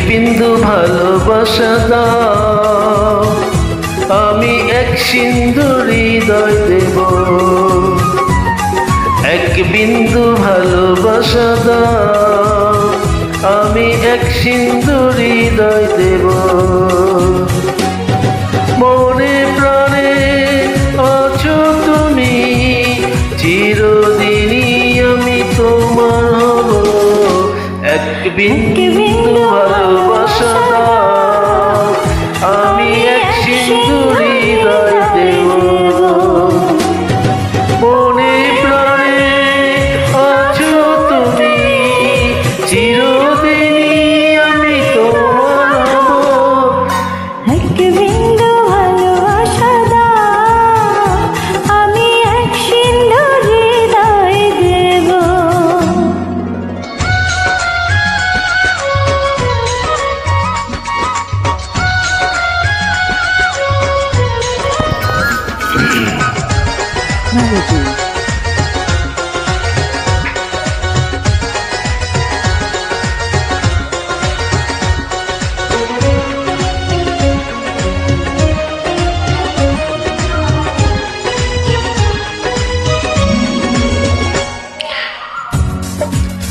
বিন্দু ভালোবাসা দাও, আমি এক সিন্ধু হৃদয় দেব। এক বিন্দু ভালোবাসা দাও, আমি এক সিন্ধু হৃদয় দেব। মনে প্রাণে আছো তুমি, চিরদিনই আমি তোমার হব। এক বিন্দু ভালোবাসা দাও, আমি এক সিন্ধু হৃদয় দেব। মনে প্রাণে আছো তুমি, চিরদিনই আমি তোমার হব। এক বিন্দু ভালোবাসা দাও, আমি এক সিন্ধু হৃদয় দেব।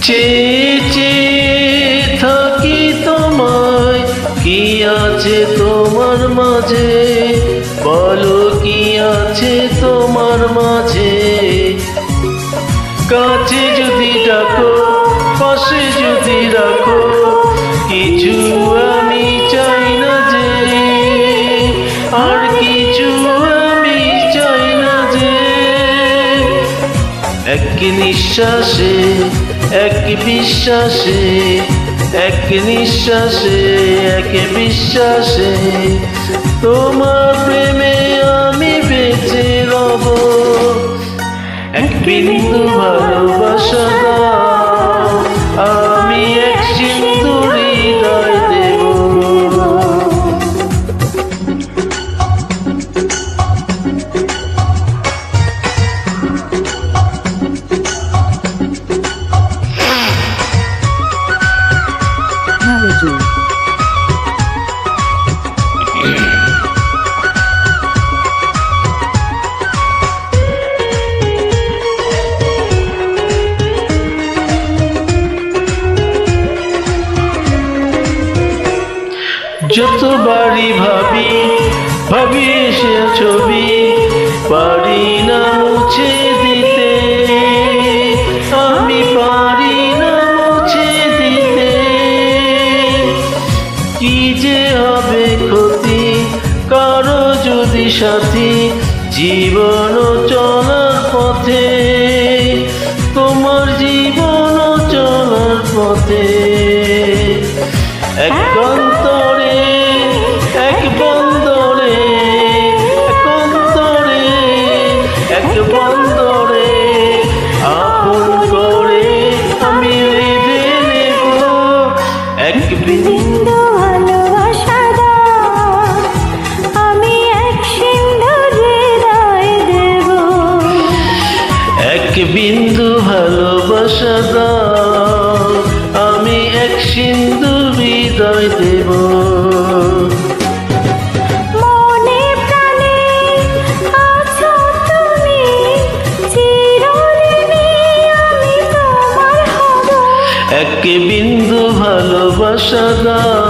চেয়ে চেয়ে থাকি তোমায়, কি আছে তোমার মাঝে, বলো কি আছে তোমার মাঝে। কাছে যদি ডাকো, পাশে যদি রাখো, কিছু আমি চাই না যে, আর কিছু আমি চাই না যে। এক নিঃশ্বাসে, এক বিশ্বাসে, এক নিঃশ্বাসে, এক বিশ্বাসে, তোমার প্রেমে আমি বেঁচে রব। এক বিন্দু ভালোবাসা দাও, আমি এক সিন্ধু হৃদয় দেব। যতবারই ভাবি ভাবি সে ছবি, পারি না মুছে দিতে, আমি পারি না মুছে দিতে। কি যে হবে ক্ষতি কারো যদি সাথী, জীবন চলার পথে, তোমার জীবন চলার পথে। এক অন্তরে, এক বন্দরে, এক অন্তরে, এক বন্দরে, আপন করে আমি বেঁধে নেব। এক বিন্দু ভালোবাসা দাও, আমি এক সিন্ধু হৃদয় দেব। এক বিন্দু ভালোবাসা দাও, আমি এক সিন্ধু হৃদয় দেব। মনে প্রাণে আছো তুমি, চিরদিনই আমি তোমার হব। এক বিন্দু ভালোবাসা দাও,